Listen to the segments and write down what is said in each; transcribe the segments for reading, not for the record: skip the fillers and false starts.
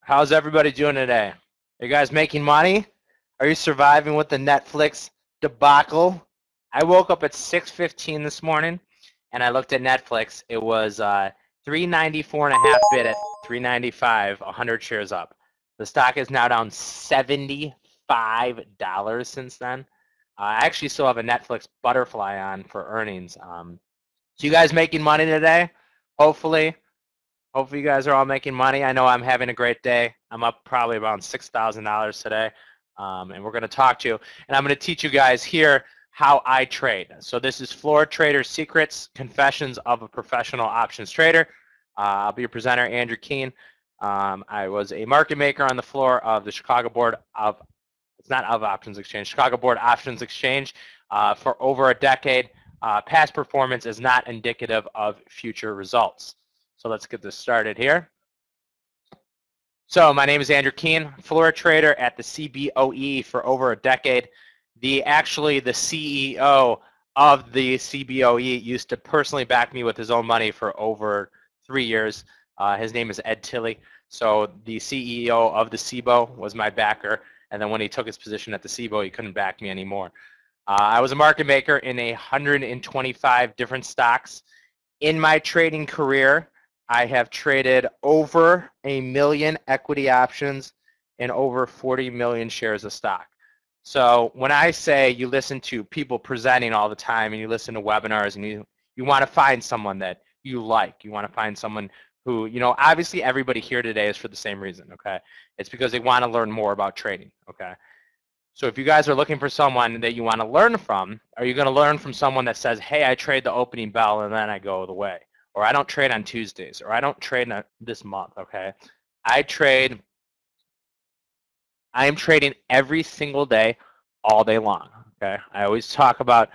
How's everybody doing today? Are you guys making money? Are you surviving with the Netflix debacle? I woke up at 6:15 this morning and I looked at Netflix. It was 394 and a half bid at 395, 100 shares up. The stock is now down $75 since then. I actually still have a Netflix butterfly on for earnings. So you guys making money today? Hopefully. Hopefully you guys are all making money. I know I'm having a great day. I'm up probably around $6,000 today. And we're going to talk to you. And I'm going to teach you guys here how I trade. So this is Floor Trader Secrets, Confessions of a Professional Options Trader. I'll be your presenter, Andrew Keene. I was a market maker on the floor of the Chicago Board of, it's not of Options Exchange, Chicago Board Options Exchange for over a decade. Past performance is not indicative of future results. So let's get this started here. So my name is Andrew Keene, floor trader at the CBOE for over a decade. Actually the CEO of the CBOE used to personally back me with his own money for over 3 years. His name is Ed Tilley. So the CEO of the CBO was my backer, and then when he took his position at the CBO, he couldn't back me anymore. I was a market maker in 125 different stocks. In my trading career, I have traded over 1 million equity options and over 40 million shares of stock. So when I say you listen to people presenting all the time and you listen to webinars and you want to find someone that you like, you want to find someone who, obviously everybody here today is for the same reason, okay? It's because they want to learn more about trading, okay? So if you guys are looking for someone that you want to learn from, are you going to learn from someone that says, hey, I trade the opening bell and then I go the way? Or I don't trade on Tuesdays, or I don't trade this month, okay? I am trading every single day, all day long, okay? I always talk about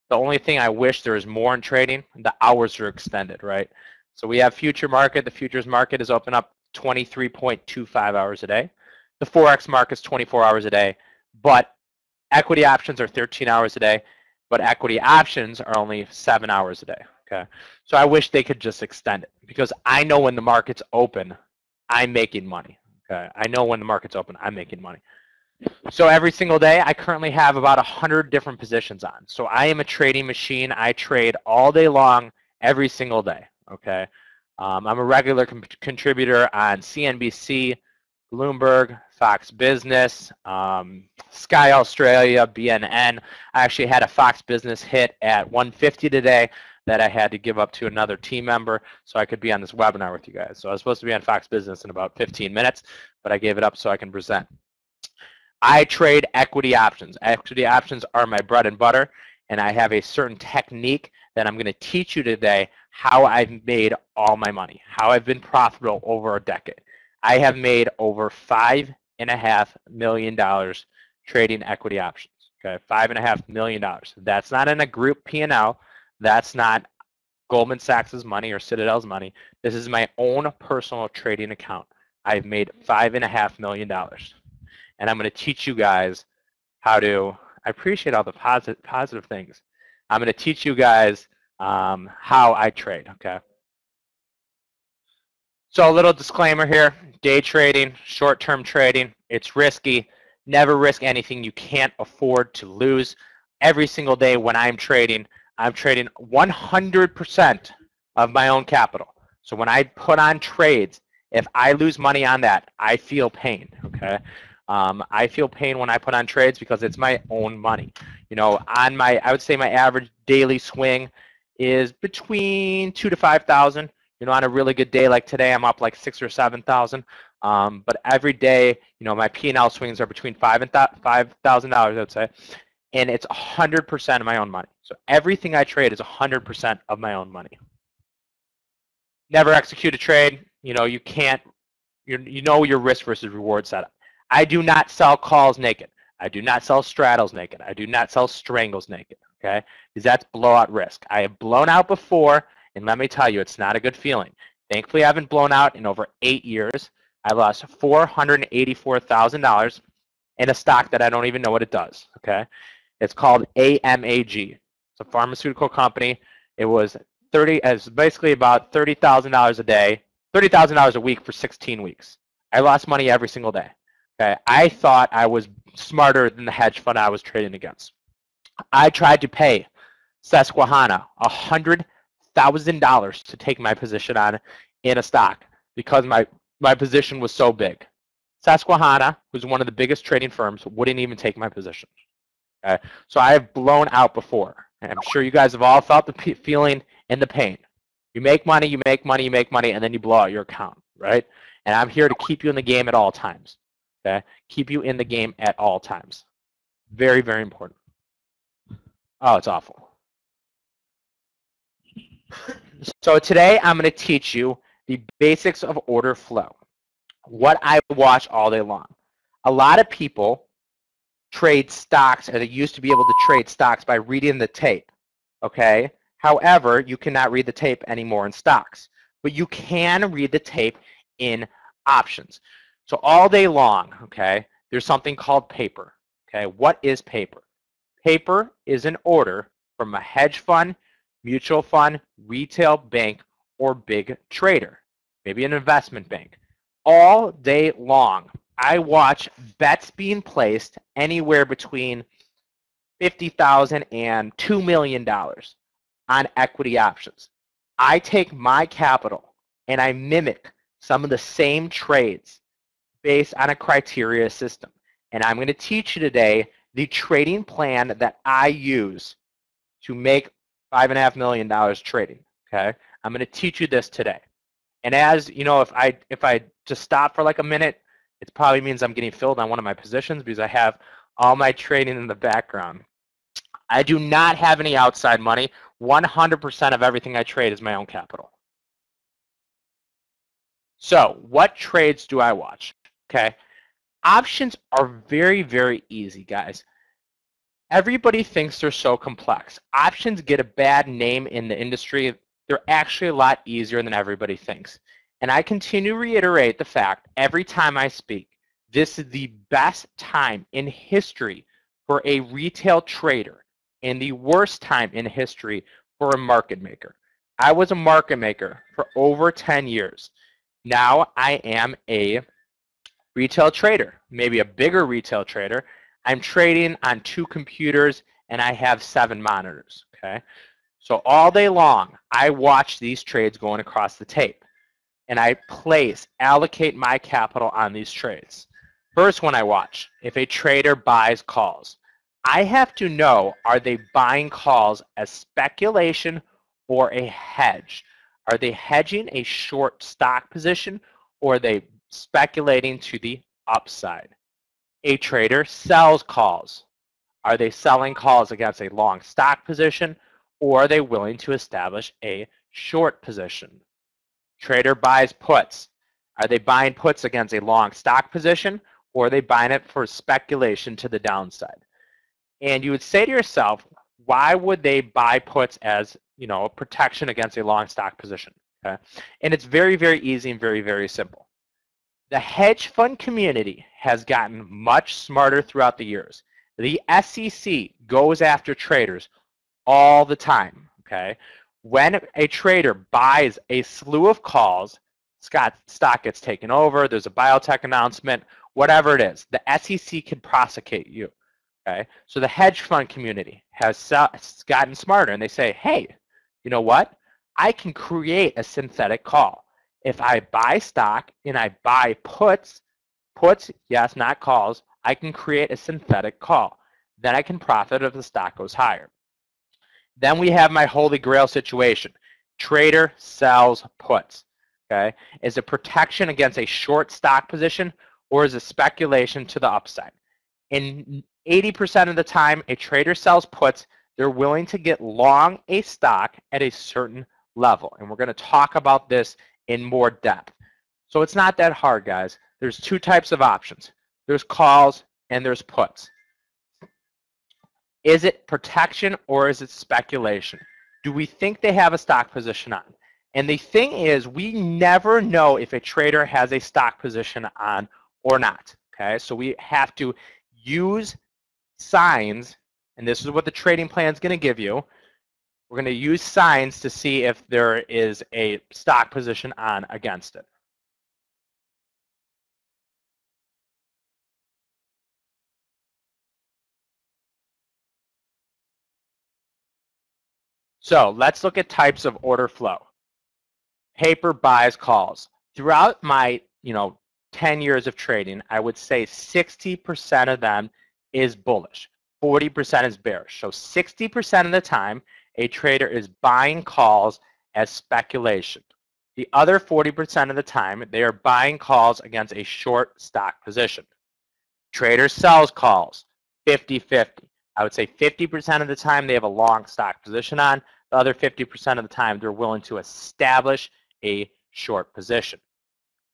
the only thing I wish there was more in trading, the hours are extended, right? So we have future market. The futures market is open up 23.25 hours a day. The Forex market is 24 hours a day, but equity options are 13 hours a day, but equity options are only 7 hours a day. Okay, so I wish they could just extend it because I know when the market's open, I'm making money. Okay, I know when the market's open, I'm making money. So every single day, I currently have about 100 different positions on. So I am a trading machine. I trade all day long, every single day. Okay, I'm a regular contributor on CNBC, Bloomberg, Fox Business, Sky Australia, BNN. I actually had a Fox Business hit at 150 today that I had to give up to another team member so I could be on this webinar with you guys. So I was supposed to be on Fox Business in about 15 minutes, but I gave it up so I can present. I trade equity options. Equity options are my bread and butter, and I have a certain technique that I'm going to teach you today how I've made all my money, how I've been profitable over a decade. I have made over $5.5 million trading equity options. Okay, $5.5 million. That's not in a group P&L. That's not Goldman Sachs's money or Citadel's money. This is my own personal trading account. I've made $5.5 million. And I'm going to teach you guys how to, I appreciate all the positive things. I'm going to teach you guys how I trade, okay? So a little disclaimer here, day trading, short-term trading, it's risky. Never risk anything you can't afford to lose. Every single day when I'm trading 100% of my own capital. So when I put on trades, if I lose money on that, I feel pain, okay? I feel pain when I put on trades because it's my own money. I would say my average daily swing is between 2,000 to 5,000. On a really good day like today, I'm up like 6,000 or 7,000. But every day, my P&L swings are between $5,000, I would say. And it's 100% of my own money. So everything I trade is 100% of my own money. Never execute a trade. You can't, your risk versus reward setup. I do not sell calls naked. I do not sell straddles naked. I do not sell strangles naked, okay? Because that's blowout risk. I have blown out before, and let me tell you, it's not a good feeling. Thankfully, I haven't blown out in over 8 years. I lost $484,000 in a stock that I don't even know what it does, okay? It's called AMAG. It's a pharmaceutical company. It was basically about $30,000 a day, $30,000 a week for 16 weeks. I lost money every single day. Okay, I thought I was smarter than the hedge fund I was trading against. I tried to pay Susquehanna $100,000 to take my position on in a stock because my position was so big. Susquehanna, who's one of the biggest trading firms, wouldn't even take my position. Okay? So I have blown out before. And I'm sure you guys have all felt the feeling and the pain. You make money, you make money, you make money, and then you blow out your account, right? And I'm here to keep you in the game at all times. Okay? Keep you in the game at all times. Very, very important. Oh, it's awful. So today I'm going to teach you the basics of order flow, what I watch all day long. A lot of people trade stocks, and they used to be able to trade stocks by reading the tape, okay? However, you cannot read the tape anymore in stocks, but you can read the tape in options. So all day long, okay, there's something called paper, okay? What is paper? Paper is an order from a hedge fund, mutual fund, retail bank, or big trader, maybe an investment bank. All day long, I watch bets being placed anywhere between $50,000 and $2 million on equity options. I take my capital and I mimic some of the same trades based on a criteria system. And I'm going to teach you today the trading plan that I use to make $5.5 million trading. Okay, I'm going to teach you this today. And as you know, if I just stop for like a minute, it probably means I'm getting filled on one of my positions because I have all my trading in the background. I do not have any outside money. 100% of everything I trade is my own capital. So what trades do I watch? Okay, options are very, very easy, guys. Everybody thinks they're so complex. Options get a bad name in the industry. They're actually a lot easier than everybody thinks. And I continue to reiterate the fact every time I speak, this is the best time in history for a retail trader and the worst time in history for a market maker. I was a market maker for over 10 years. Now I am a retail trader, maybe a bigger retail trader. I'm trading on 2 computers and I have 7 monitors, okay? So all day long, I watch these trades going across the tape and I allocate my capital on these trades. First one I watch, if a trader buys calls, I have to know, are they buying calls as speculation or a hedge? Are they hedging a short stock position or are they speculating to the upside? A trader sells calls. Are they selling calls against a long stock position or are they willing to establish a short position? Trader buys puts. Are they buying puts against a long stock position or are they buying it for speculation to the downside? And you would say to yourself, why would they buy puts as, you know, protection against a long stock position? Okay? And it's very, very easy and very, very simple. The hedge fund community has gotten much smarter throughout the years. The SEC goes after traders all the time, okay? When a trader buys a slew of calls, stock gets taken over, there's a biotech announcement, whatever it is, the SEC can prosecute you, okay? So the hedge fund community has gotten smarter and they say, hey, you know what? I can create a synthetic call. If I buy stock and I buy puts, yes, not calls, I can create a synthetic call. Then I can profit if the stock goes higher. Then we have my holy grail situation. Trader sells puts. Okay? Is it protection against a short stock position or is it speculation to the upside? And 80% of the time, a trader sells puts. They're willing to get long a stock at a certain level. And we're going to talk about this in more depth. So it's not that hard, guys. There's 2 types of options. There's calls and there's puts. Is it protection or is it speculation? Do we think they have a stock position on? And the thing is, we never know if a trader has a stock position on or not. Okay, so we have to use signs, and this is what the trading plan is going to give you. We're going to use signs to see if there is a stock position on against it. So let's look at types of order flow. Paper buys, calls. Throughout my 10 years of trading, I would say 60% of them is bullish, 40% is bearish. So 60% of the time, a trader is buying calls as speculation. The other 40% of the time, they are buying calls against a short stock position. Trader sells calls, 50-50. I would say 50% of the time they have a long stock position on. The other 50% of the time they're willing to establish a short position.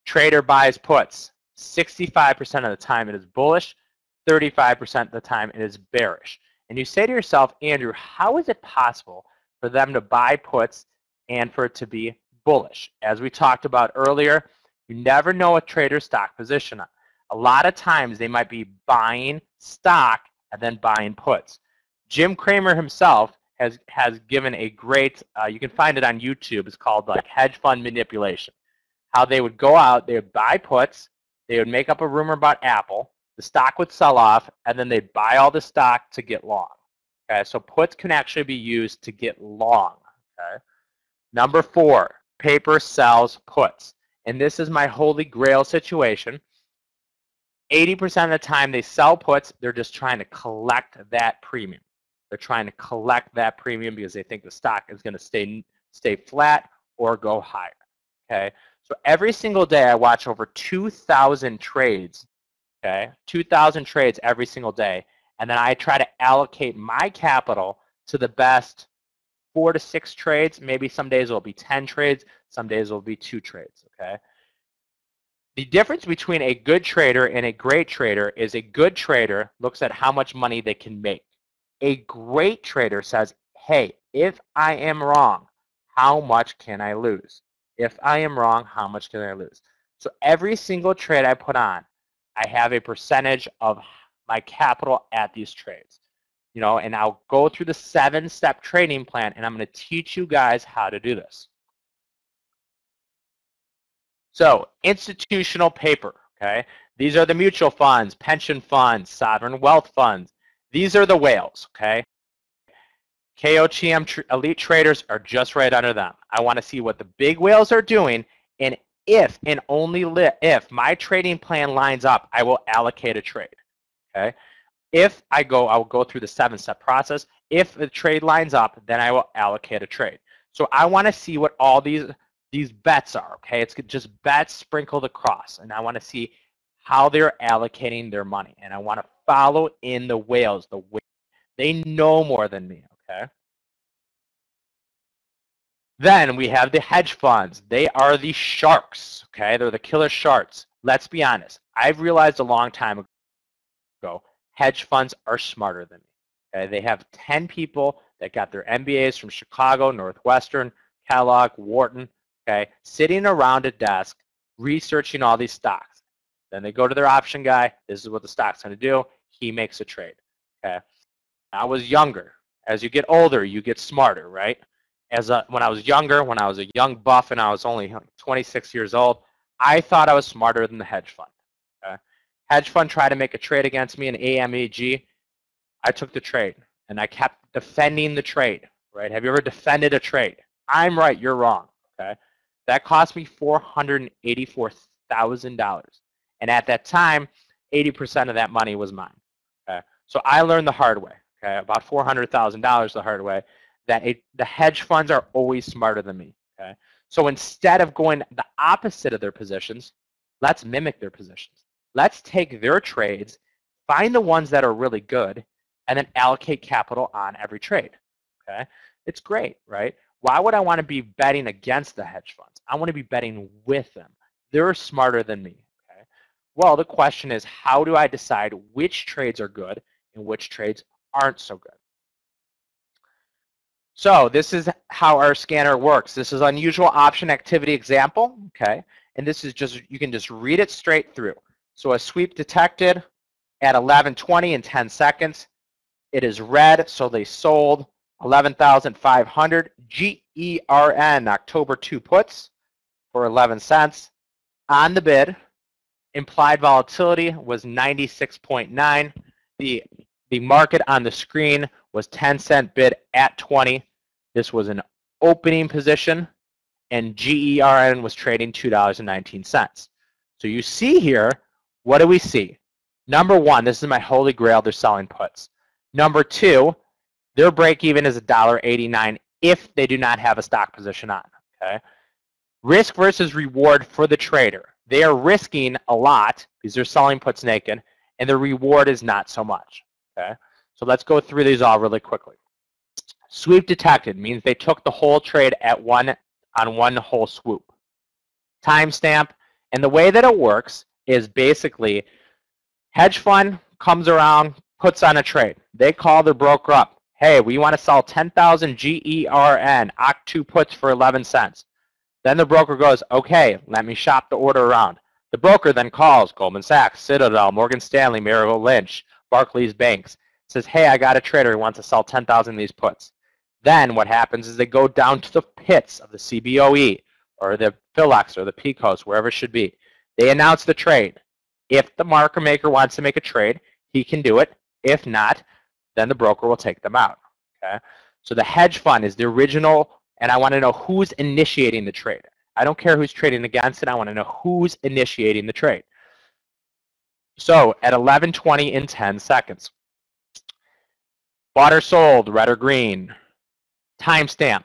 Trader buys puts, 65% of the time it is bullish, 35% of the time it is bearish. And you say to yourself, Andrew, how is it possible for them to buy puts and for it to be bullish? As we talked about earlier, you never know a trader's stock position on. A lot of times they might be buying stock and then buying puts. Jim Cramer himself has given a great, you can find it on YouTube, it's called like hedge fund manipulation. How they would go out, they would buy puts, they would make up a rumor about Apple, the stock would sell off, and then they'd buy all the stock to get long. Okay, so puts can actually be used to get long. Okay. Number 4, paper sells puts. And this is my holy grail situation. 80% of the time they sell puts, they're just trying to collect that premium. They're trying to collect that premium because they think the stock is going to stay flat or go higher. Okay, so every single day I watch over 2,000 trades. Okay, 2,000 trades every single day, and then I try to allocate my capital to the best 4 to 6 trades. Maybe some days it will be 10 trades, some days it will be 2 trades. Okay. The difference between a good trader and a great trader is a good trader looks at how much money they can make. A great trader says, hey, if I am wrong, how much can I lose? If I am wrong, how much can I lose? So every single trade I put on, I have a percentage of my capital at these trades. And I'll go through the 7-step trading plan, and I'm going to teach you guys how to do this. So institutional paper, okay? These are the mutual funds, pension funds, sovereign wealth funds. These are the whales, okay? KOTM elite traders are just right under them. I want to see what the big whales are doing, and if and only if my trading plan lines up, I will allocate a trade, okay? If I will go through the 7-step process. If the trade lines up, then I will allocate a trade. So I want to see what all these bets are, okay? It's just bets sprinkled across, and I want to see how they're allocating their money, and I want to follow in the whales. They know more than me, okay? Then we have the hedge funds. They are the sharks, okay? They're the killer sharks. Let's be honest. I've realized a long time ago, hedge funds are smarter than me, okay? They have 10 people that got their MBAs from Chicago, Northwestern, Kellogg, Wharton, okay, sitting around a desk researching all these stocks. Then they go to their option guy. This is what the stock's going to do. He makes a trade. Okay. I was younger. As you get older, you get smarter, right? When I was younger, when I was a young buff and I was only 26 years old, I thought I was smarter than the hedge fund. Okay. Hedge fund tried to make a trade against me in AMEG. I took the trade and I kept defending the trade. Right? Have you ever defended a trade? I'm right. You're wrong. Okay. That cost me $484,000. And at that time, 80% of that money was mine. Okay? So I learned the hard way, okay? About $400,000 the hard way, that the hedge funds are always smarter than me. Okay? So instead of going the opposite of their positions, let's mimic their positions. Let's take their trades, find the ones that are really good, and then allocate capital on every trade. Okay? It's great, right? Why would I want to be betting against the hedge funds? I want to be betting with them. They're smarter than me. Okay? Well, the question is, how do I decide which trades are good and which trades aren't so good? So this is how our scanner works. This is unusual option activity example. Okay, and this is just, you can just read it straight through. So a sweep detected at 11:20 in 10 seconds. It is red, so they sold 11,500 GERN October 2 puts for 11 cents. On the bid, implied volatility was 96.9. The market on the screen was 10-cent bid at 20. This was an opening position, and GERN was trading $2.19. So you see here, what do we see? Number one, this is my holy grail, they're selling puts. Number two, their break even is $1.89 if they do not have a stock position on. Okay? Risk versus reward for the trader. They are risking a lot because they're selling puts naked, and the reward is not so much. Okay? So let's go through these all really quickly. Sweep detected means they took the whole trade at one whole swoop. Timestamp, and the way that it works is basically hedge fund comes around, puts on a trade. They call their broker up. Hey, we want to sell 10,000 GERN OCT2 puts for 11 cents. Then the broker goes, okay, let me shop the order around. The broker then calls Goldman Sachs, Citadel, Morgan Stanley, Merrill Lynch, Barclays Banks, says, hey, I got a trader who wants to sell 10,000 of these puts. Then what happens is they go down to the pits of the CBOE or the PHLX or the PCOS, wherever it should be. They announce the trade. If the market maker wants to make a trade, he can do it. If not, then the broker will take them out. Okay? So the hedge fund is the original, and I want to know who's initiating the trade. I don't care who's trading against it. I want to know who's initiating the trade. So at 11:20 in 10 seconds. Bought or sold, red or green. Timestamp,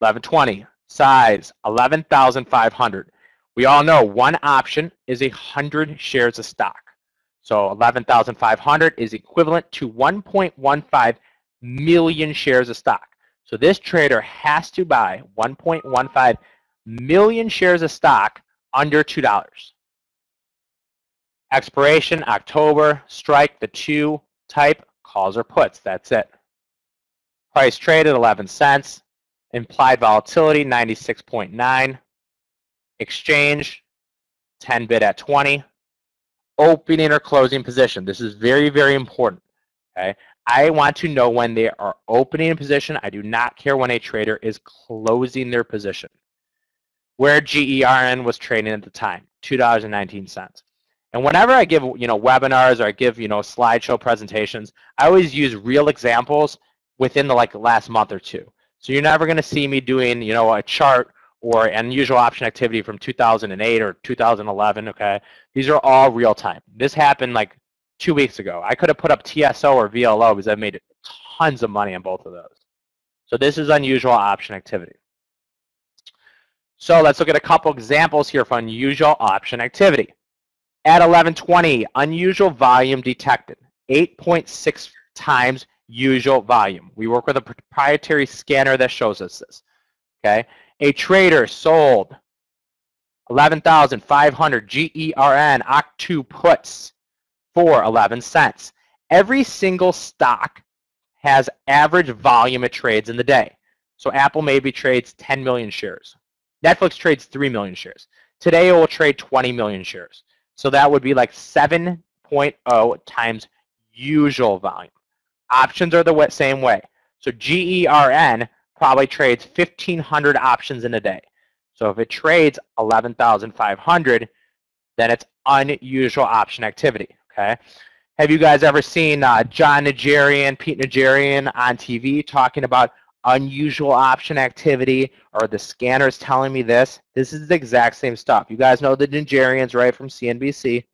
11:20. Size, 11,500. We all know one option is 100 shares of stock. So 11,500 is equivalent to 1.15 million shares of stock. So this trader has to buy 1.15 million shares of stock under $2. Expiration, October. Strike, the 2 type, calls or puts. That's it. Price traded, 11 cents. Implied volatility, 96.9. Exchange, 10 bid at 20. Opening or closing position. This is very, very important. Okay? I want to know when they are opening a position. I do not care when a trader is closing their position. Where GERN was trading at the time, $2.19. And whenever I give webinars or I give slideshow presentations, I always use real examples within the last month or two. So you're never going to see me doing a chart or unusual option activity from 2008 or 2011. Okay, these are all real time. This happened like 2 weeks ago. I could have put up TSO or VLO because I've made tons of money on both of those. So this is unusual option activity. So let's look at a couple examples here for unusual option activity. At 11:20, unusual volume detected, 8.6 times usual volume. We work with a proprietary scanner that shows us this. Okay, a trader sold 11,500 GERN OCT2 puts for 11 cents. Every single stock has average volume it trades in the day. So Apple maybe trades 10 million shares. Netflix trades 3 million shares. Today it will trade 20 million shares. So that would be like 7.0 times usual volume. Options are the same way. So GERN probably trades 1,500 options in a day. So if it trades 11,500, then it's unusual option activity. Okay. Have you guys ever seen John Najarian, Pete Najarian on TV talking about unusual option activity, or the scanners telling me this? This is the exact same stuff. You guys know the Najarians, right, from CNBC.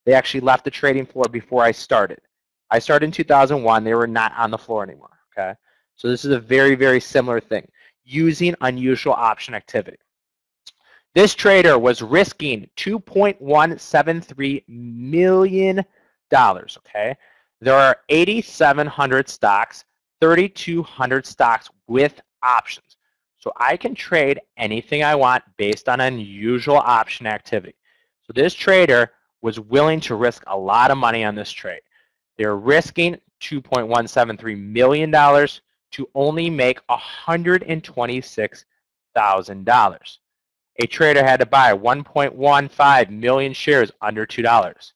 They actually left the trading floor before I started. I started in 2001. They were not on the floor anymore. Okay, so this is a very, very similar thing, using unusual option activity. This trader was risking $2.173 million. Okay, there are 8,700 stocks, 3,200 stocks with options. So I can trade anything I want based on unusual option activity. So this trader was willing to risk a lot of money on this trade. They're risking $2.173 million to only make $126,000. A trader had to buy 1.15 million shares under $2.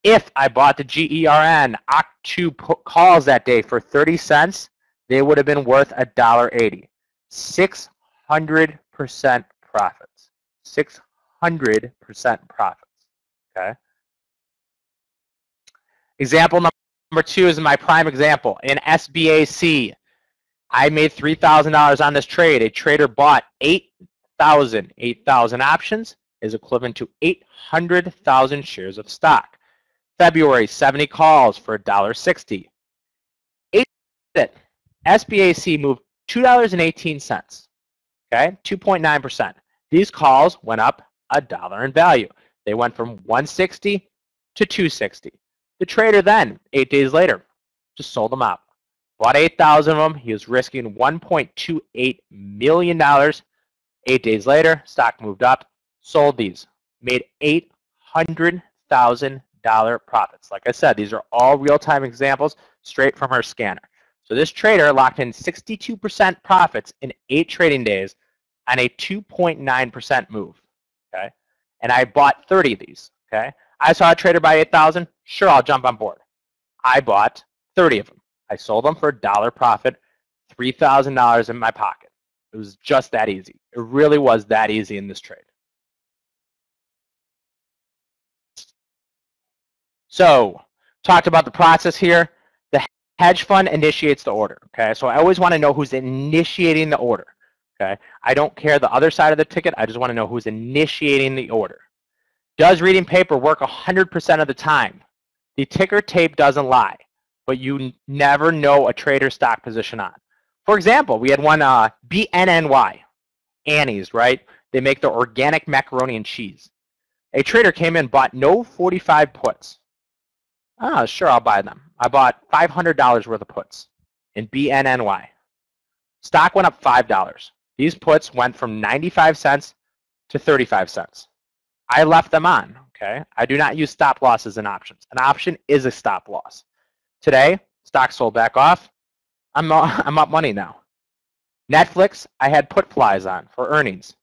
If I bought the GERN OCT2 calls that day for 30 cents, they would have been worth $1.80. 600% profits. 600% profits. Okay. Example number 2 is my prime example. In SBAC, I made $3,000 on this trade. A trader bought 8,000. 8,000 options is equivalent to 800,000 shares of stock. February, 70 calls for $1.60. SBAC moved $2.18. Okay, 2.9%. These calls went up $1 in value. They went from 160 to 260. The trader then, 8 days later, just sold them out. Bought 8,000 of them. He was risking $1.28 million. 8 days later, stock moved up, sold these, made $800,000 profits. Like I said, these are all real-time examples straight from our scanner. So this trader locked in 62% profits in 8 trading days on a 2.9% move. Okay, and I bought 30 of these. Okay, I saw a trader buy 8,000. Sure, I'll jump on board. I bought 30 of them. I sold them for $1 profit, $3,000 in my pocket. It was just that easy. It really was that easy in this trade. So, talked about the process here. The hedge fund initiates the order. Okay, so I always want to know who's initiating the order. Okay, I don't care the other side of the ticket. I just want to know who's initiating the order. Does reading paper work 100% of the time? The ticker tape doesn't lie, but you never know a trader's stock position on. For example, we had one BNNY, Annie's, right? They make the organic macaroni and cheese. A trader came in, bought no 45 puts. Ah, sure, I'll buy them. I bought $500 worth of puts in BNNY. Stock went up $5. These puts went from 95 cents to 35 cents. I left them on, okay? I do not use stop losses in options. An option is a stop loss. Today, stock sold back off. I'm up money now. Netflix, I had put flies on for earnings.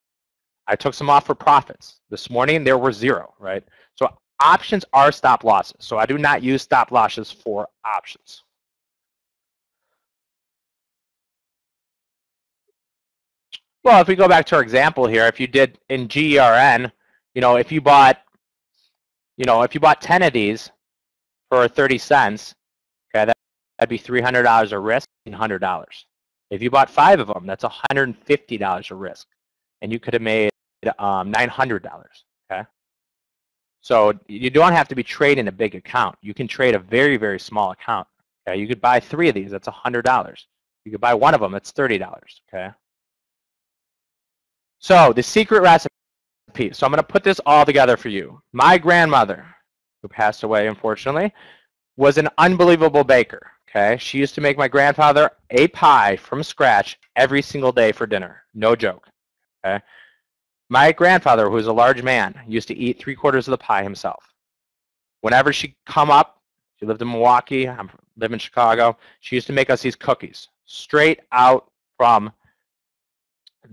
I took some off for profits. This morning, there were 0, right? So options are stop losses. So I do not use stop losses for options. Well, if we go back to our example here, if you did in GERN, if you bought 10 of these for 30 cents, okay, that'd be $300 a risk, $100. If you bought 5 of them, that's $150 a risk, and you could have made $900. Okay, so you don't have to be trading a big account. You can trade a very, very small account. Okay, you could buy 3 of these. That's $100. You could buy 1 of them. That's $30. Okay. So the secret recipe. So I'm going to put this all together for you. My grandmother, who passed away unfortunately, was an unbelievable baker. Okay, she used to make my grandfather a pie from scratch every single day for dinner. No joke. Okay, my grandfather, who was a large man, used to eat 3/4 of the pie himself. Whenever she'd come up, she lived in Milwaukee. I live in Chicago. She used to make us these cookies straight out from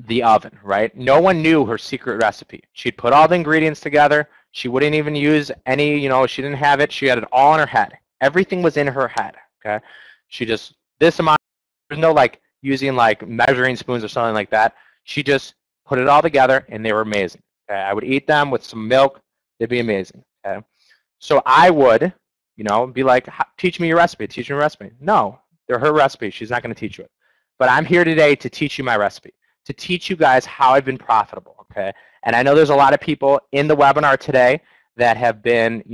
the oven, right? No one knew her secret recipe. She'd put all the ingredients together. She wouldn't even use any, she didn't have it. She had it all in her head. Everything was in her head, okay? She just, this amount, there's no like using like measuring spoons or something like that. She just put it all together and they were amazing, okay? I would eat them with some milk. They'd be amazing, okay? So I would, be like, teach me your recipe, teach me your recipe. No, they're her recipes. She's not going to teach you it. But I'm here today to teach you my recipe, to teach you guys how I've been profitable, okay? And I know there's a lot of people in the webinar today that have been,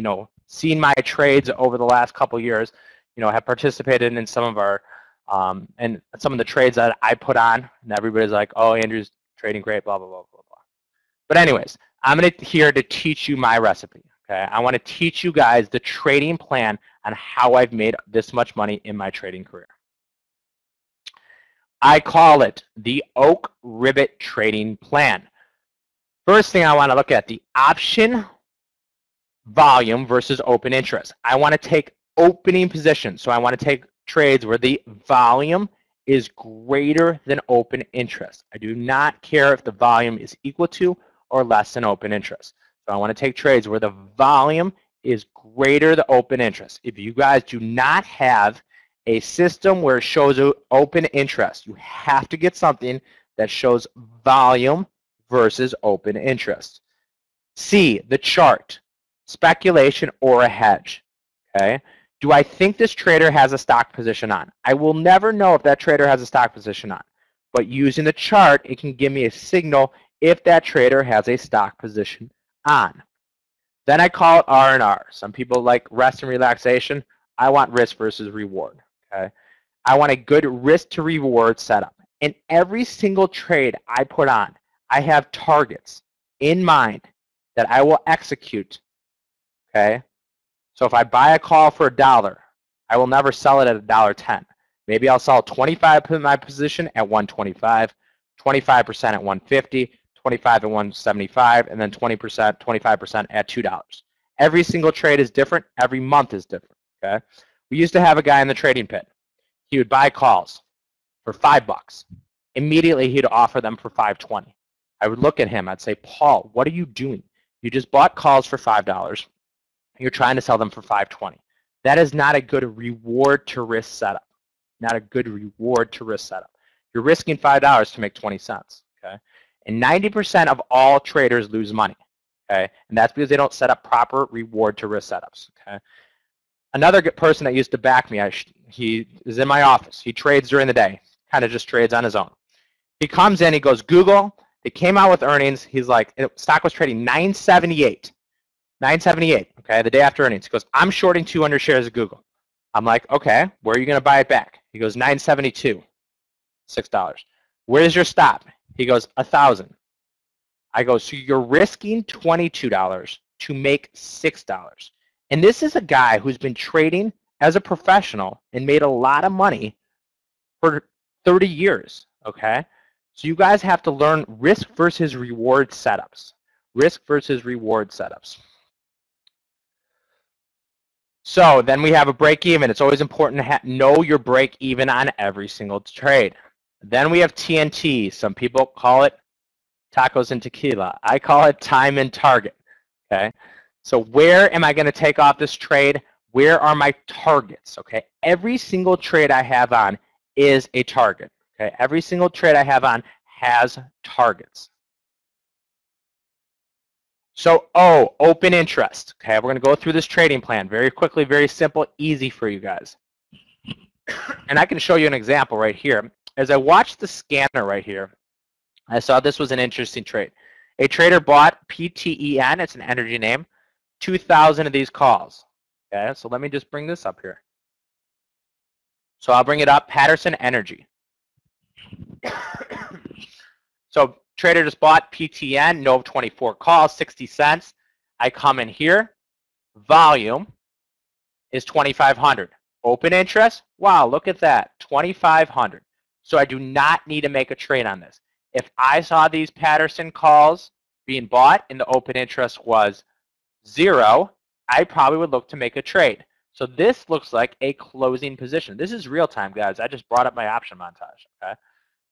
seen my trades over the last couple years, have participated in some of our, and some of the trades that I put on, and everybody's like, oh, Andrew's trading great, blah, blah, blah, blah, blah. But anyways, I'm here to teach you my recipe, okay? I want to teach you guys the trading plan on how I've made this much money in my trading career. I call it the Oak Ribbit Trading Plan. First thing I want to look at, the option volume versus open interest. I want to take opening positions. So I want to take trades where the volume is greater than open interest. I do not care if the volume is equal to or less than open interest. So I want to take trades where the volume is greater than open interest. If you guys do not have a system where it shows open interest, you have to get something that shows volume versus open interest. C, the chart, speculation or a hedge. Okay, Do I think this trader has a stock position on? I will never know if that trader has a stock position on. But using the chart, it can give me a signal if that trader has a stock position on. Then I call it R&R. Some people like rest and relaxation. I want risk versus reward. Okay? I want a good risk to reward setup. In every single trade I put on, I have targets in mind that I will execute. Okay? So if I buy a call for $1, I will never sell it at $1.10. Maybe I'll sell 25% of my position at 125, 25% at 150, 25 at 175, and then 20%, 25% at $2. Every single trade is different. Every month is different. Okay? We used to have a guy in the trading pit. He would buy calls for $5. Immediately, he'd offer them for $5.20. I would look at him. I'd say, Paul, what are you doing? You just bought calls for $5. You're trying to sell them for $5.20. That is not a good reward to risk setup. Not a good reward to risk setup. You're risking $5 to make 20 cents. Okay? And 90% of all traders lose money. Okay? And that's because they don't set up proper reward to risk setups. Okay? Another good person that used to back me, he is in my office. He trades during the day. Kind of just trades on his own. He comes in, he goes, Google, they came out with earnings. He's like, stock was trading 978. 978, okay, the day after earnings. He goes, I'm shorting 200 shares of Google. I'm like, okay, where are you going to buy it back? He goes, 972, $6. Where's your stop? He goes, 1,000. I go, so you're risking $22 to make $6. And this is a guy who's been trading as a professional and made a lot of money for 30 years, okay? So you guys have to learn risk versus reward setups. Risk versus reward setups. So then we have a break even. It's always important to know your break even on every single trade. Then we have TNT. Some people call it tacos and tequila. I call it time and target. Okay. So where am I going to take off this trade? Where are my targets? Okay. Every single trade I have on is a target. Okay. Every single trade I have on has targets. So, open interest. Okay, we're going to go through this trading plan very quickly, very simple, easy for you guys. And I can show you an example right here. As I watched the scanner right here, I saw this was an interesting trade. A trader bought PTEN, it's an energy name, 2,000 of these calls. Okay, so let me just bring this up here. So I'll bring it up, Patterson Energy. So trader just bought PTN, no 24 calls, 60 cents. I come in here. Volume is 2,500. Open interest, wow, look at that, 2,500. So I do not need to make a trade on this. If I saw these Patterson calls being bought and the open interest was 0, I probably would look to make a trade. So this looks like a closing position. This is real time, guys. I just brought up my option montage. Okay.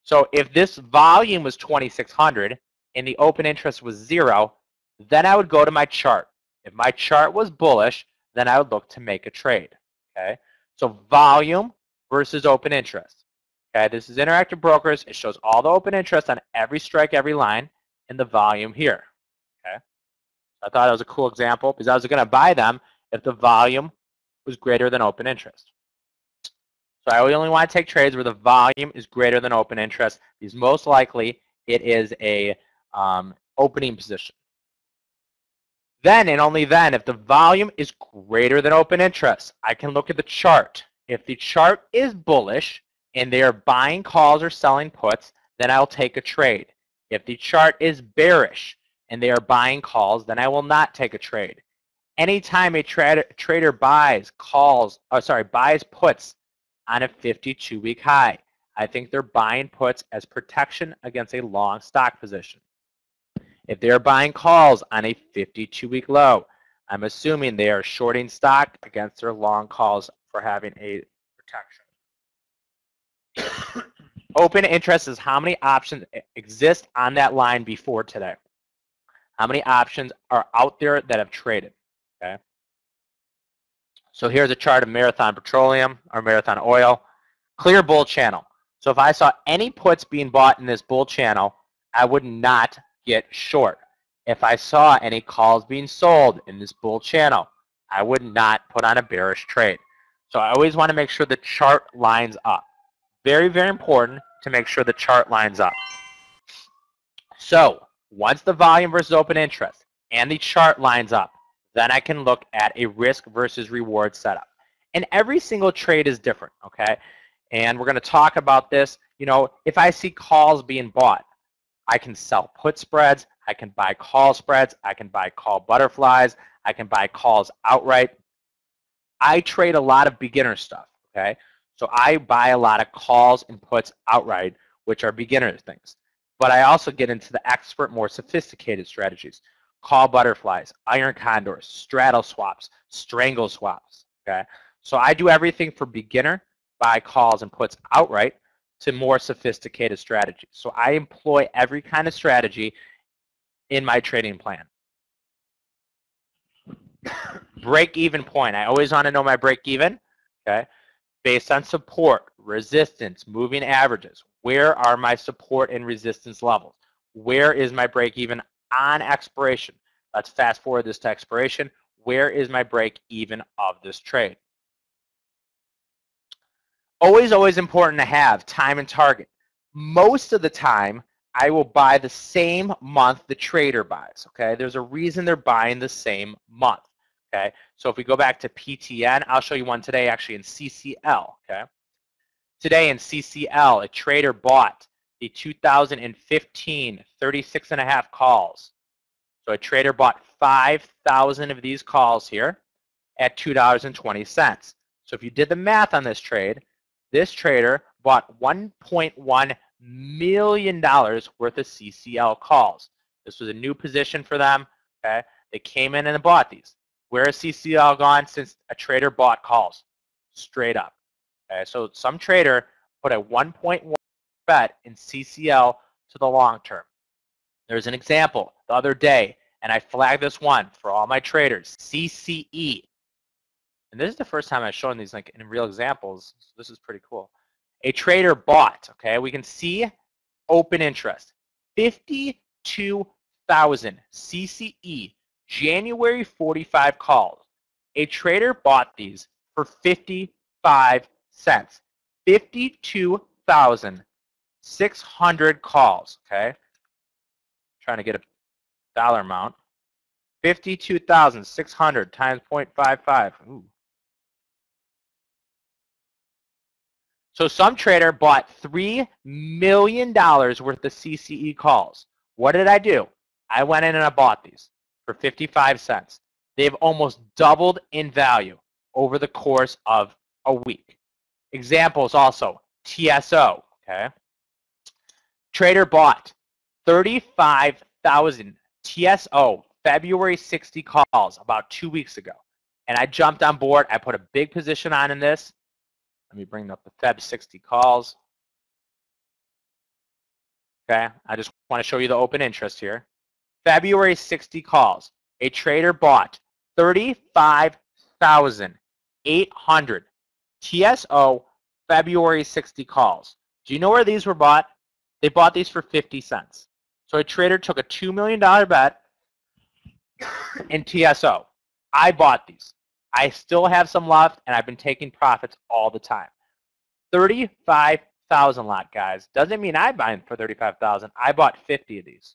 So if this volume was 2,600 and the open interest was 0, then I would go to my chart. If my chart was bullish, then I would look to make a trade. Okay. So volume versus open interest. Okay. This is Interactive Brokers. It shows all the open interest on every strike, every line, and the volume here. Okay. I thought it was a cool example because I was going to buy them if the volume was greater than open interest. So I only want to take trades where the volume is greater than open interest because most likely it is a opening position. Then and only then, if the volume is greater than open interest, I can look at the chart. If the chart is bullish and they are buying calls or selling puts, then I'll take a trade. If the chart is bearish and they are buying calls, then I will not take a trade. Anytime a trader buys puts on a 52-week high, I think they're buying puts as protection against a long stock position. If they're buying calls on a 52-week low, I'm assuming they are shorting stock against their long calls for having a protection. Open interest is how many options exist on that line before today. How many options are out there that have traded, okay? So here's a chart of Marathon Petroleum or Marathon Oil. Clear bull channel. So if I saw any puts being bought in this bull channel, I would not get short. If I saw any calls being sold in this bull channel, I would not put on a bearish trade. So I always want to make sure the chart lines up. Very, very important to make sure the chart lines up. So once the volume versus open interest and the chart lines up, then I can look at a risk versus reward setup. And every single trade is different, okay? And we're going to talk about this. You know, if I see calls being bought, I can sell put spreads, I can buy call spreads, I can buy call butterflies, I can buy calls outright. I trade a lot of beginner stuff, okay? So I buy a lot of calls and puts outright, which are beginner things. But I also get into the expert, more sophisticated strategies. Call butterflies, iron condors, straddle swaps, strangle swaps, okay? So I do everything from beginner, buy calls and puts outright, to more sophisticated strategies. So I employ every kind of strategy in my trading plan. Break-even point. I always want to know my break-even, okay? Based on support, resistance, moving averages. Where are my support and resistance levels? Where is my break-even on expiration? Let's fast forward this to expiration. Where is my break-even of this trade? Always, always important to have time and target. Most of the time, I will buy the same month the trader buys, okay? There's a reason they're buying the same month, okay? So if we go back to PTN, I'll show you one today actually in CCL, okay? Today in CCL, a trader bought the 2015 36.5 calls. So a trader bought 5,000 of these calls here at $2.20. So if you did the math on this trade, this trader bought $1.1 million worth of CCL calls. This was a new position for them. Okay, they came in and bought these. Where has CCL gone since a trader bought calls? Straight up. Okay, so some trader put a 1.1 bet in CCL to the long term. There's an example the other day, and I flagged this one for all my traders. CCE. And this is the first time I've shown these like in real examples. So this is pretty cool. A trader bought, okay, we can see open interest, 52,000 CCE, January 45 calls. A trader bought these for 55 cents. 52,600 calls, okay? Trying to get a dollar amount. 52,600 times 0.55. Ooh. So some trader bought $3 million worth of CCE calls. What did I do? I went in and I bought these for 55 cents. They've almost doubled in value over the course of a week. Examples also, TSO, okay? Trader bought 35,000 TSO February 60 calls about 2 weeks ago. And I jumped on board. I put a big position on in this. Let me bring up the Feb 60 calls. Okay, I just want to show you the open interest here. February 60 calls. A trader bought 35,800 TSO February 60 calls. Do you know where these were bought? They bought these for 50 cents. So a trader took a $2 million bet in TSO. I bought these. I still have some left, and I've been taking profits all the time. 35,000 lot, guys. Doesn't mean I buy them for 35,000. I bought 50 of these.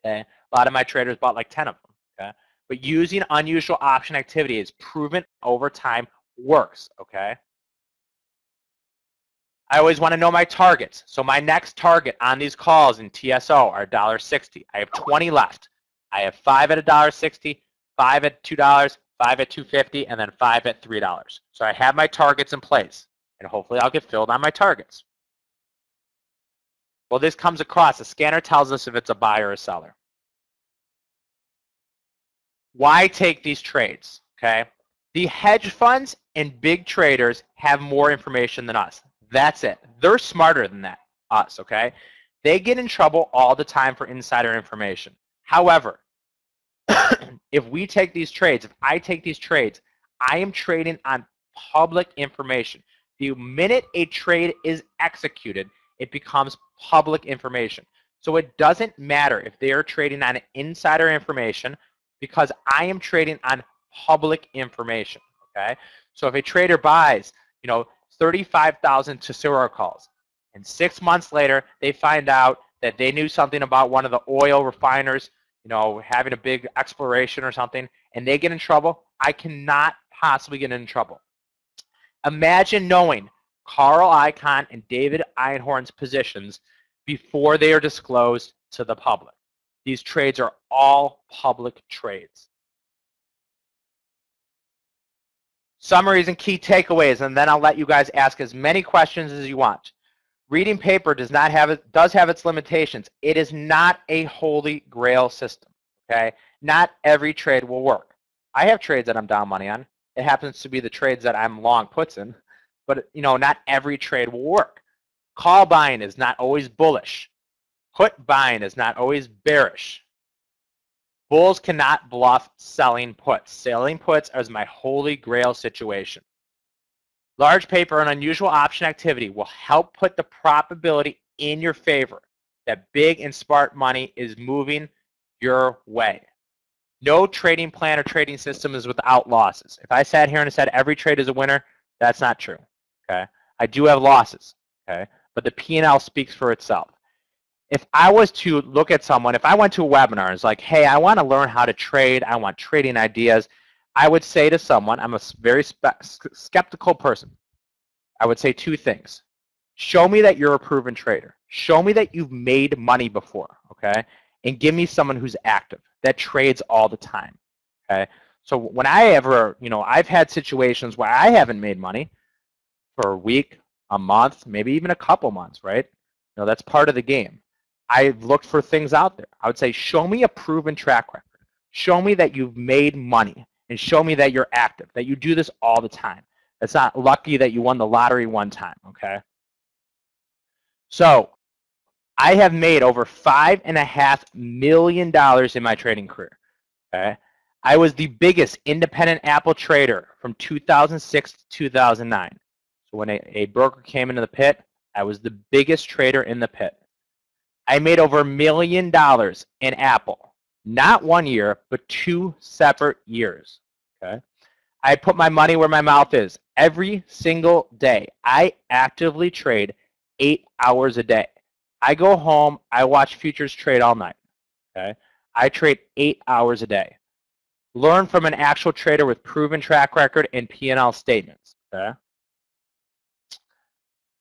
Okay, a lot of my traders bought like 10 of them. Okay, but using unusual option activity is proven over time works. Okay. I always want to know my targets. So my next target on these calls in TSO are $1.60. I have 20 left. I have 5 at $1.60, 5 at $2, 5 at $2.50, and then 5 at $3. So I have my targets in place, and hopefully I'll get filled on my targets. Well, this comes across. The scanner tells us if it's a buyer or a seller. Why take these trades? Okay, the hedge funds and big traders have more information than us. That's it. They're smarter than that, us, okay? They get in trouble all the time for insider information. However, if we take these trades, if I take these trades, I am trading on public information. The minute a trade is executed, it becomes public information. So it doesn't matter if they are trading on insider information because I am trading on public information, okay? So if a trader buys, 35,000 Tesoro calls, and 6 months later they find out that they knew something about one of the oil refiners, having a big exploration or something, and they get in trouble, I cannot possibly get in trouble. Imagine knowing Carl Icahn and David Einhorn's positions before they are disclosed to the public. These trades are all public trades. Summaries and key takeaways, and then I'll let you guys ask as many questions as you want. Reading paper does have its limitations. It is not a holy grail system, okay? Not every trade will work. I have trades that I'm down money on. It happens to be the trades that I'm long puts in, but not every trade will work. Call buying is not always bullish. Put buying is not always bearish. Bulls cannot bluff selling puts. Selling puts is my holy grail situation. Large paper and unusual option activity will help put the probability in your favor that big and smart money is moving your way. No trading plan or trading system is without losses. If I sat here and said every trade is a winner, that's not true. Okay, I do have losses. Okay, but the P&L speaks for itself. If I was to look at someone, if I went to a webinar and it's like, hey, I want to learn how to trade, I want trading ideas, I would say to someone, I'm a very skeptical person. I would say two things. Show me that you're a proven trader. Show me that you've made money before, okay? And give me someone who's active, that trades all the time, okay? So when I've had situations where I haven't made money for a week, a month, maybe even a couple months, right? That's part of the game. I've looked for things out there. I would say, show me a proven track record. Show me that you've made money, and show me that you're active, that you do this all the time. It's not lucky that you won the lottery one time, okay? So I have made over $5.5 million in my trading career, okay? I was the biggest independent Apple trader from 2006 to 2009. So when a broker came into the pit, I was the biggest trader in the pit. I made over $1 million in Apple, not 1 year, but 2 separate years, okay? I put my money where my mouth is. Every single day, I actively trade 8 hours a day. I go home, I watch futures trade all night, okay? I trade 8 hours a day. Learn from an actual trader with proven track record and P&L statements, okay?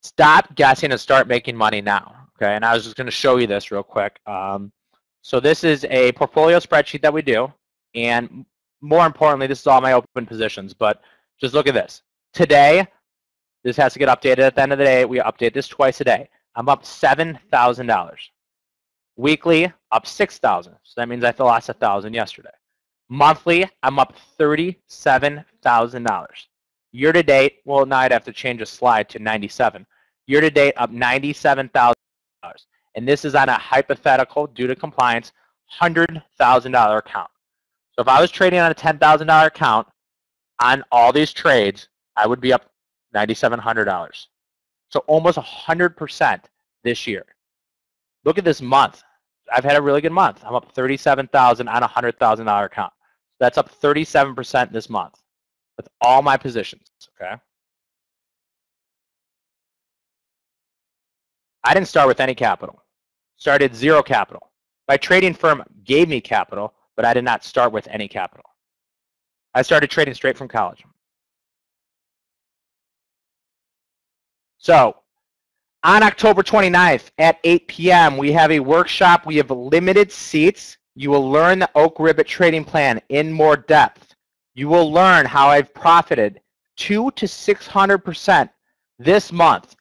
Stop guessing and start making money now. Okay, and I was just going to show you this real quick. So this is a portfolio spreadsheet that we do, and more importantly, this is all my open positions, but just look at this. Today, this has to get updated at the end of the day. We update this twice a day. I'm up $7,000. Weekly, up $6,000. So that means I lost $1,000 yesterday. Monthly, I'm up $37,000. Year to date, well, now I'd have to change a slide to 97. Year to date, up $97,000. And this is on a hypothetical, due to compliance, $100,000 account. So if I was trading on a $10,000 account on all these trades, I would be up $9,700. So almost 100% this year. Look at this month. I've had a really good month. I'm up $37,000 on a $100,000 account. So that's up 37% this month with all my positions, okay? I didn't start with any capital. Started zero capital. My trading firm gave me capital, but I did not start with any capital. I started trading straight from college. So on October 29th at 8 p.m., we have a workshop. We have limited seats. You will learn the Oak Ribbit trading plan in more depth. You will learn how I've profited 200 to 600% this month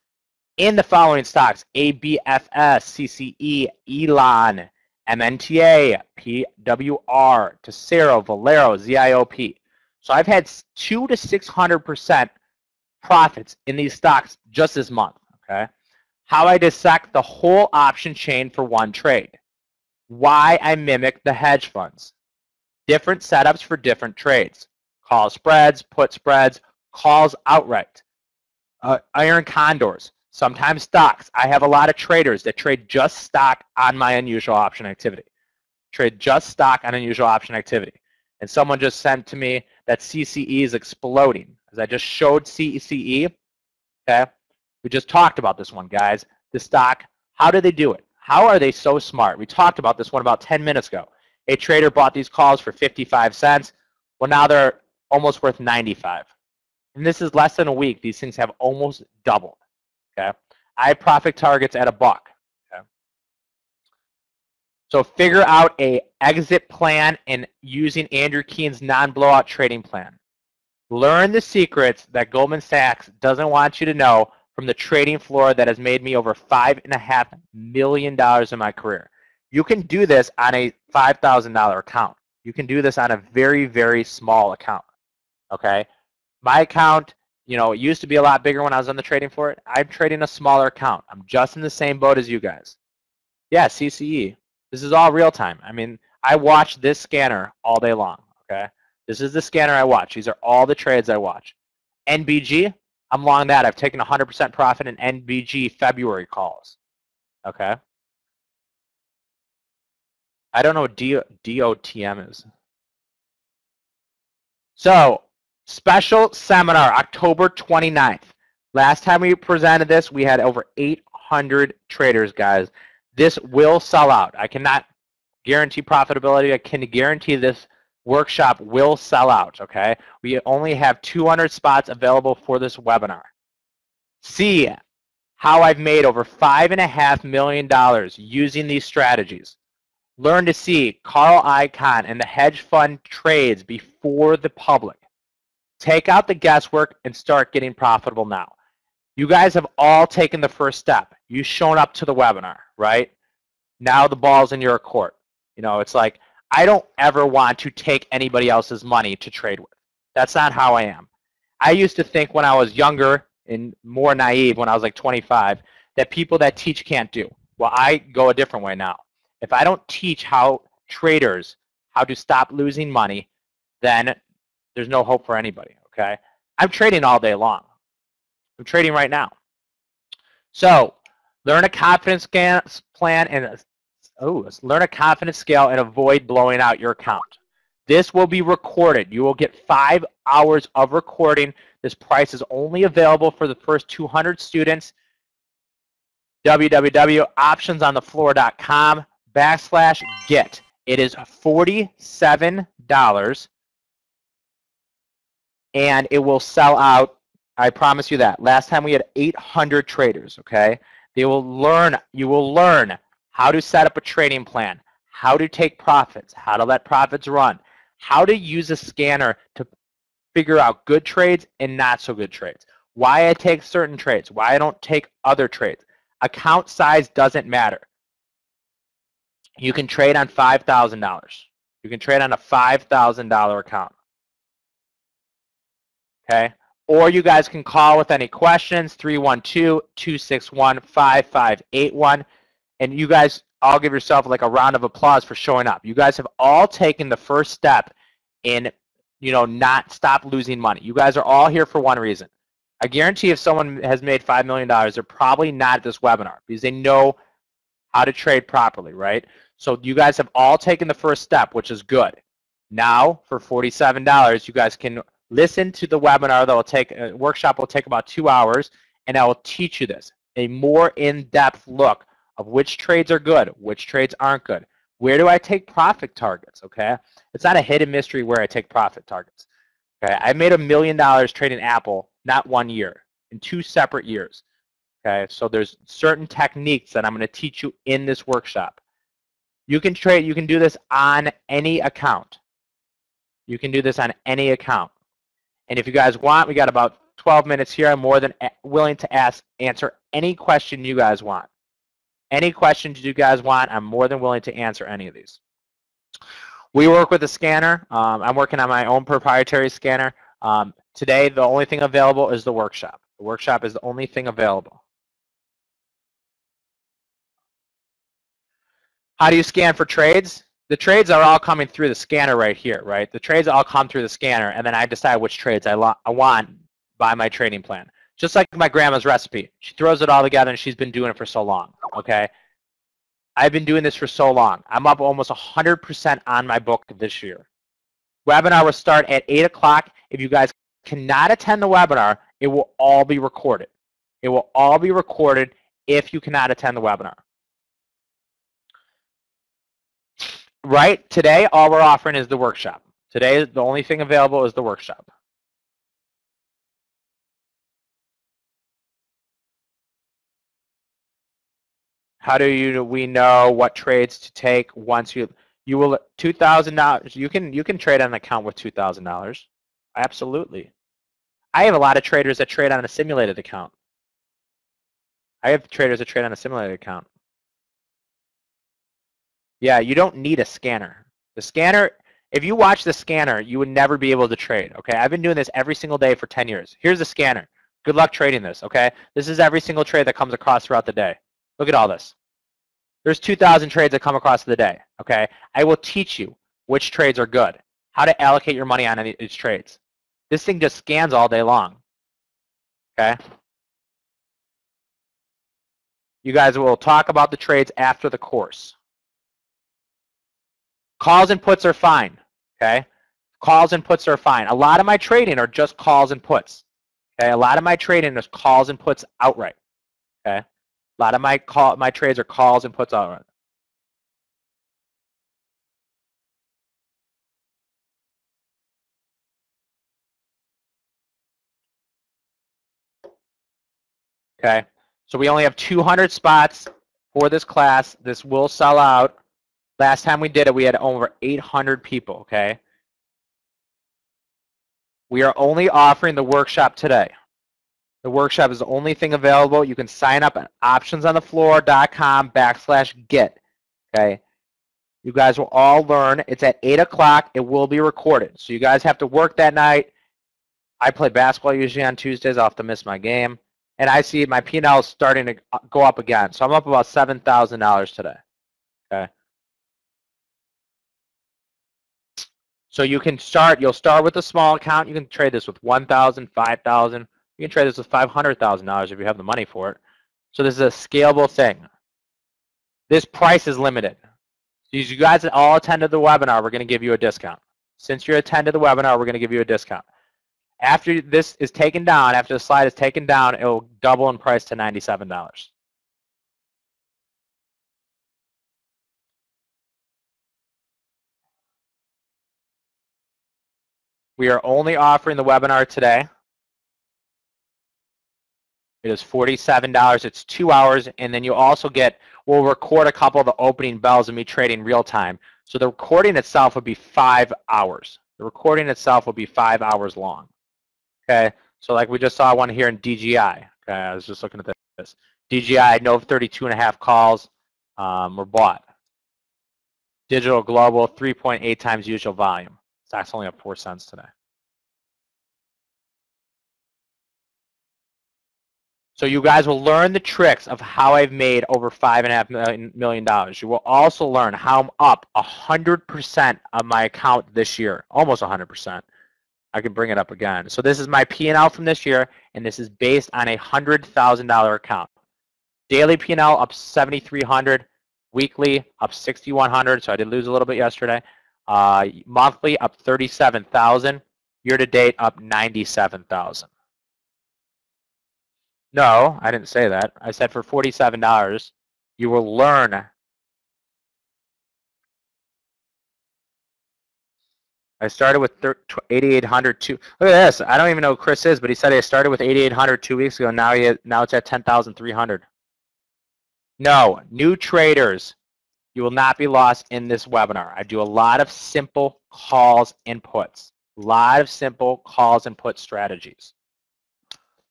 in the following stocks: ABFS, CCE, Elon, MNTA, PWR, Tesoro, Valero, ZIOP. So I've had 200 to 600% profits in these stocks just this month, okay? How I dissect the whole option chain for one trade. Why I mimic the hedge funds. Different setups for different trades. Call spreads, put spreads, calls outright. Iron condors. Sometimes stocks. I have a lot of traders that trade just stock on my unusual option activity. Trade just stock on unusual option activity. And someone just sent to me that CCE is exploding. As I just showed CCE, okay? We just talked about this one, guys. The stock, how do they do it? How are they so smart? We talked about this one about 10 minutes ago. A trader bought these calls for 55 cents. Well, now they're almost worth 95. And this is less than a week. These things have almost doubled, okay? I have profit targets at $1, okay? So figure out a exit plan and using Andrew Keene's non-blowout trading plan. Learn the secrets that Goldman Sachs doesn't want you to know from the trading floor that has made me over $5.5 million in my career. You can do this on a $5,000 account. You can do this on a very, very small account, okay? My account, you know, it used to be a lot bigger when I was on the trading floor. I'm trading a smaller account. I'm just in the same boat as you guys. Yeah, CCE. This is all real time. I mean, I watch this scanner all day long, okay? This is the scanner I watch. These are all the trades I watch. NBG, I'm long that. I've taken 100% profit in NBG February calls, okay? I don't know what DOTM is. So, special seminar, October 29th. Last time we presented this, we had over 800 traders, guys. This will sell out. I cannot guarantee profitability. I can guarantee this workshop will sell out, okay? We only have 200 spots available for this webinar. See how I've made over $5.5 million using these strategies. Learn to see Carl Icahn and the hedge fund trades before the public. Take out the guesswork and start getting profitable now. You guys have all taken the first step. You've shown up to the webinar, right? Now the ball's in your court. You know, it's like, I don't ever want to take anybody else's money to trade with. That's not how I am. I used to think when I was younger and more naive, when I was like 25, that people that teach can't do. Well, I go a different way now. If I don't teach how traders how to stop losing money, then there's no hope for anybody, okay? I'm trading all day long. I'm trading right now. So learn a confidence plan and learn a confidence scale and avoid blowing out your account. This will be recorded. You will get 5 hours of recording. This price is only available for the first 200 students. www.optionsonthefloor.com/get. It is $47 and it will sell out. I promise you that. Last time we had 800 traders, okay? You will learn how to set up a trading plan, how to take profits, how to let profits run, how to use a scanner to figure out good trades and not so good trades, why I take certain trades, why I don't take other trades. Account size doesn't matter. You can trade on $5,000. You can trade on a $5,000 account, okay? Or you guys can call with any questions, 312-261-5581. And you guys, I'll give yourself like a round of applause for showing up. You guys have all taken the first step in, you know, not stop losing money. You guys are all here for one reason. I guarantee if someone has made $5 million, they're probably not at this webinar because they know how to trade properly, right? So you guys have all taken the first step, which is good. Now, for $47, you guys can listen to the webinar that will take, workshop will take about 2 hours, and I will teach you this, a more in-depth look of which trades are good, which trades aren't good. Where do I take profit targets, okay? It's not a hidden mystery where I take profit targets, okay? I made $1 million trading Apple, not 1 year, in 2 separate years, okay? So there's certain techniques that I'm going to teach you in this workshop. You can trade, you can do this on any account. You can do this on any account. And if you guys want, we got about 12 minutes here. I'm more than willing to answer any question you guys want. Any questions you guys want, I'm more than willing to answer any of these. We work with a scanner. I'm working on my own proprietary scanner. Today, the only thing available is the workshop. The workshop is the only thing available. How do you scan for trades? The trades are all coming through the scanner right here, right? The trades all come through the scanner, and then I decide which trades I want by my trading plan. Just like my grandma's recipe. She throws it all together, and she's been doing it for so long, okay? I've been doing this for so long. I'm up almost 100% on my book this year. Webinar will start at 8 o'clock. If you guys cannot attend the webinar, it will all be recorded. It will all be recorded if you cannot attend the webinar. Right? Today, all we're offering is the workshop. Today, the only thing available is the workshop. How do we know what trades to take once you will $2,000? You can trade on an account with $2,000. Absolutely. I have a lot of traders that trade on a simulated account. I have traders that trade on a simulated account. Yeah, you don't need a scanner. The scanner, if you watch the scanner, you would never be able to trade. Okay, I've been doing this every single day for 10 years. Here's the scanner. Good luck trading this. Okay, this is every single trade that comes across throughout the day. Look at all this. There's 2,000 trades that come across the day. Okay, I will teach you which trades are good, how to allocate your money on these trades. This thing just scans all day long. Okay. You guys will talk about the trades after the course. Calls and puts are fine. Okay. Calls and puts are fine. A lot of my trading are just calls and puts. Okay. A lot of my trading is calls and puts outright. Okay. A lot of my trades are calls and puts outright. Okay. So we only have 200 spots for this class. This will sell out. Last time we did it, we had over 800 people. Okay. We are only offering the workshop today. The workshop is the only thing available. You can sign up at optionsonthefloor.com/get. Okay. You guys will all learn. It's at 8 o'clock. It will be recorded. So you guys have to work that night. I play basketball usually on Tuesdays. I'll have to miss my game. And I see my P&L is starting to go up again. So I'm up about $7,000 today. Okay. So you can start. You'll start with a small account. You can trade this with $1,000, $5,000. You can trade this with $500,000 if you have the money for it. So this is a scalable thing. This price is limited. So you guys that all attended the webinar, we're going to give you a discount. Since you attended the webinar, we're going to give you a discount. After this is taken down, after the slide is taken down, it will double in price to $97. We are only offering the webinar today. It is $47. It's 2 hours, and then you also get, we'll record a couple of the opening bells of me trading real time. So the recording itself would be 5 hours. The recording itself will be 5 hours long. Okay, so like we just saw one here in DGI. Okay, I was just looking at this. DGI, no 32.5 calls were bought. Digital Global, 3.8 times usual volume. Stock's only up 4 cents today. So you guys will learn the tricks of how I've made over $5.5 million. You will also learn how I'm up 100% on my account this year, almost 100%. I can bring it up again. So this is my P&L from this year, and this is based on a $100,000 account. Daily P&L up 7,300, weekly up 6,100. So I did lose a little bit yesterday. Monthly up 37,000. Year to date up 97,000. No, I didn't say that. I said for $47, you will learn. I started with 8,800. Look at this. I don't even know who Chris is, but he said I started with 8,800 2 weeks ago. Now it's at 10,300. No, new traders, you will not be lost in this webinar. I do a lot of simple calls and puts. A lot of simple calls and put strategies.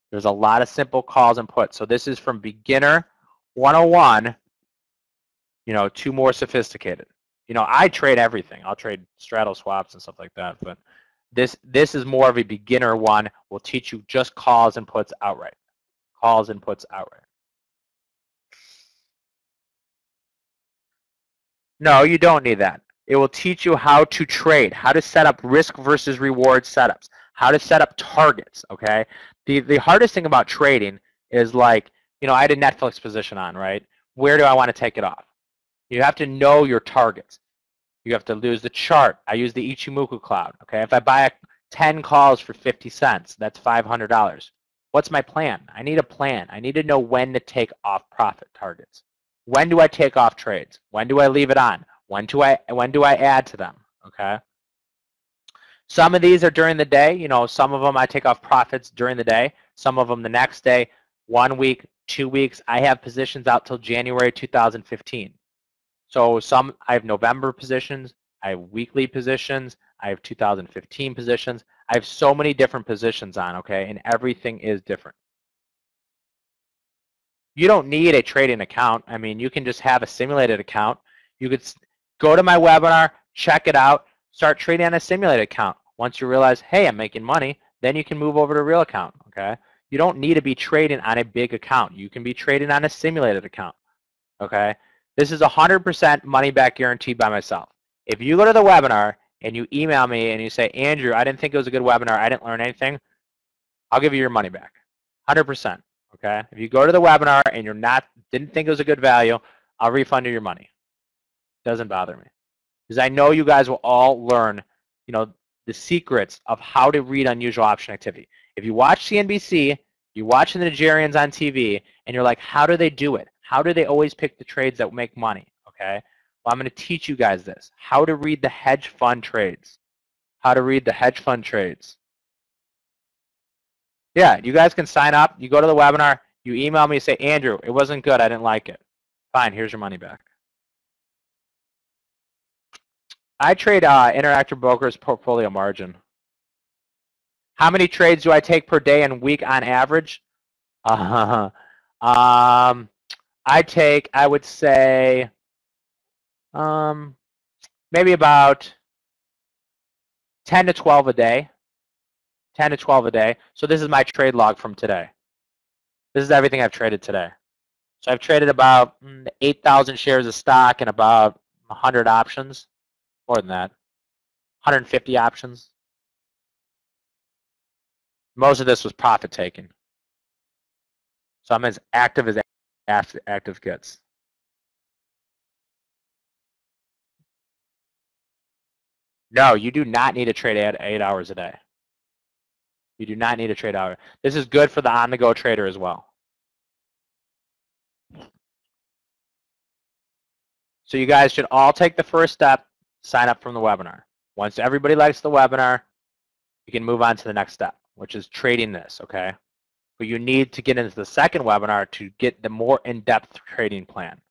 There's a lot of simple calls and puts. So this is from beginner 101, to more sophisticated. I trade everything. I'll trade straddle swaps and stuff like that. But this is more of a beginner one. We'll teach you just calls and puts outright. Calls and puts outright. No, you don't need that. It will teach you how to trade, how to set up risk versus reward setups, how to set up targets, okay? The hardest thing about trading is like, I had a Netflix position on, right? Where do I want to take it off? You have to know your targets. You have to use the chart. I use the Ichimoku cloud. Okay, if I buy 10 calls for 50 cents, that's $500. What's my plan? I need a plan. I need to know when to take off profit targets. When do I take off trades? When do I leave it on? When do I add to them? Okay. Some of these are during the day. You know, some of them I take off profits during the day. Some of them the next day, 1 week, 2 weeks. I have positions out till January 2015. So some I have November positions, I have weekly positions, I have 2015 positions. I have so many different positions on, okay, and everything is different. You don't need a trading account. I mean, you can just have a simulated account. You could go to my webinar, check it out, start trading on a simulated account. Once you realize, hey, I'm making money, then you can move over to a real account, okay? You don't need to be trading on a big account. You can be trading on a simulated account, okay? This is 100% money back guaranteed by myself. If you go to the webinar and you email me and you say, Andrew, I didn't think it was a good webinar, I didn't learn anything, I'll give you your money back, 100%. Okay. If you go to the webinar and didn't think it was a good value, I'll refund you your money. Doesn't bother me, because I know you guys will all learn, you know, the secrets of how to read unusual option activity. If you watch CNBC, you watch the Nigerians on TV, and you're like, how do they do it? How do they always pick the trades that make money? Okay. Well, I'm going to teach you guys this: how to read the hedge fund trades. How to read the hedge fund trades. Yeah, you guys can sign up. You go to the webinar. You email me, say, Andrew, it wasn't good. I didn't like it. Fine, here's your money back. I trade Interactive Brokers portfolio margin. How many trades do I take per day and week on average? I take, I would say, maybe about 10 to 12 a day. 10 to 12 a day. So this is my trade log from today. This is everything I've traded today. So I've traded about 8,000 shares of stock and about 100 options. More than that. 150 options. Most of this was profit taking. So I'm as active as active gets. No, you do not need to trade 8 hours a day. You do not need to trade hours. This is good for the on-the-go trader as well. So you guys should all take the first step, sign up from the webinar. Once everybody likes the webinar, you can move on to the next step, which is trading this, okay? But you need to get into the second webinar to get the more in-depth trading plan.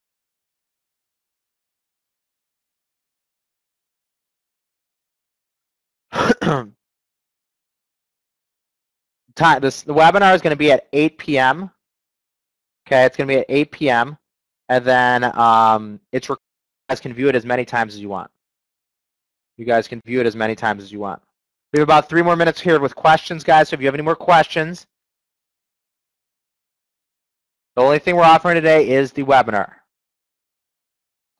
The webinar is going to be at 8 p.m. Okay, it's going to be at 8 p.m. And then you guys can view it as many times as you want. You guys can view it as many times as you want. We have about 3 more minutes here with questions, guys. So if you have any more questions, the only thing we're offering today is the webinar.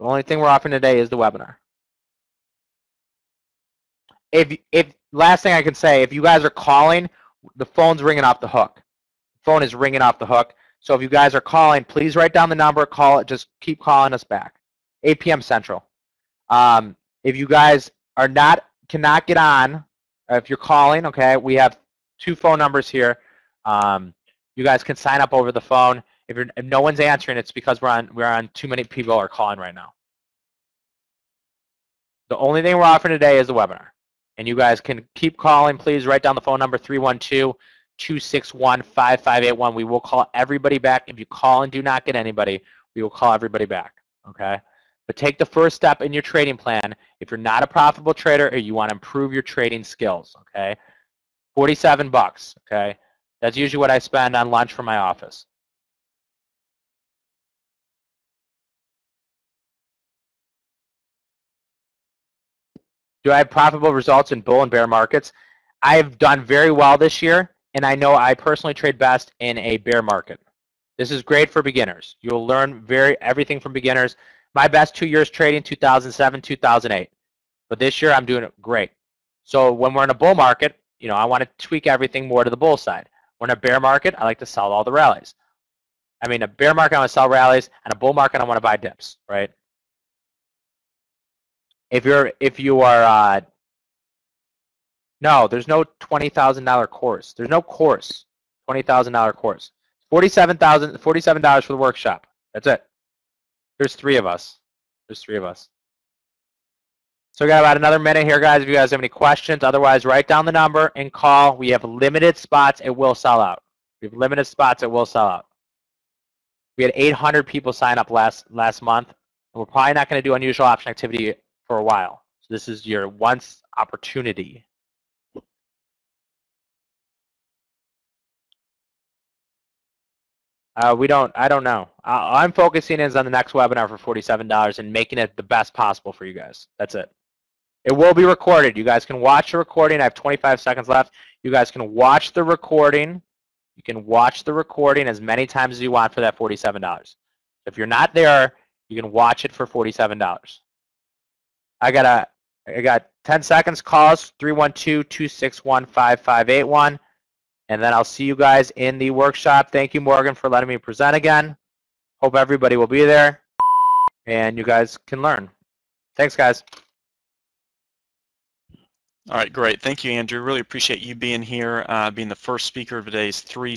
The only thing we're offering today is the webinar. If last thing I can say, if you guys are calling, the phone's ringing off the hook. The phone is ringing off the hook. So if you guys are calling, please write down the number, call it, just keep calling us back. 8 p.m. Central. If you guys cannot get on, if you're calling, okay, we have 2 phone numbers here. You guys can sign up over the phone. If no one's answering, it's because we're on too many people are calling right now. The only thing we're offering today is the webinar. And you guys can keep calling. Please write down the phone number, 312-261-5581. We will call everybody back. If you call and do not get anybody, we will call everybody back, okay? But take the first step in your trading plan if you're not a profitable trader or you want to improve your trading skills, okay? 47 bucks, okay? That's usually what I spend on lunch from my office. Do I have profitable results in bull and bear markets? I've done very well this year, and I know I personally trade best in a bear market. This is great for beginners. You'll learn everything from beginners. My best 2 years trading, 2007, 2008. But this year I'm doing it great. So when we're in a bull market, you know, I want to tweak everything more to the bull side. When in a bear market, I like to sell all the rallies. I mean, a bear market, I want to sell rallies, and a bull market, I want to buy dips, right? If you are no, there's no $20,000 course. There's no course. $20,000 course. $47 for the workshop. That's it. There's 3 of us. There's 3 of us. So we got about another minute here, guys. If you guys have any questions, otherwise write down the number and call. We have limited spots. It will sell out. We have limited spots. It will sell out. We had 800 people sign up last month. And we're probably not going to do unusual option activity for a while. So this is your once opportunity. I don't know. All I'm focusing is on the next webinar for $47 and making it the best possible for you guys. That's it. It will be recorded. You guys can watch the recording. I have 25 seconds left. You guys can watch the recording. You can watch the recording as many times as you want for that $47. If you're not there, you can watch it for $47. I got 10 seconds. Calls 312-261-5581. And then I'll see you guys in the workshop. Thank you, Morgan, for letting me present again. Hope everybody will be there and you guys can learn. Thanks, guys. All right, great. Thank you, Andrew. Really appreciate you being here, being the first speaker of today's 3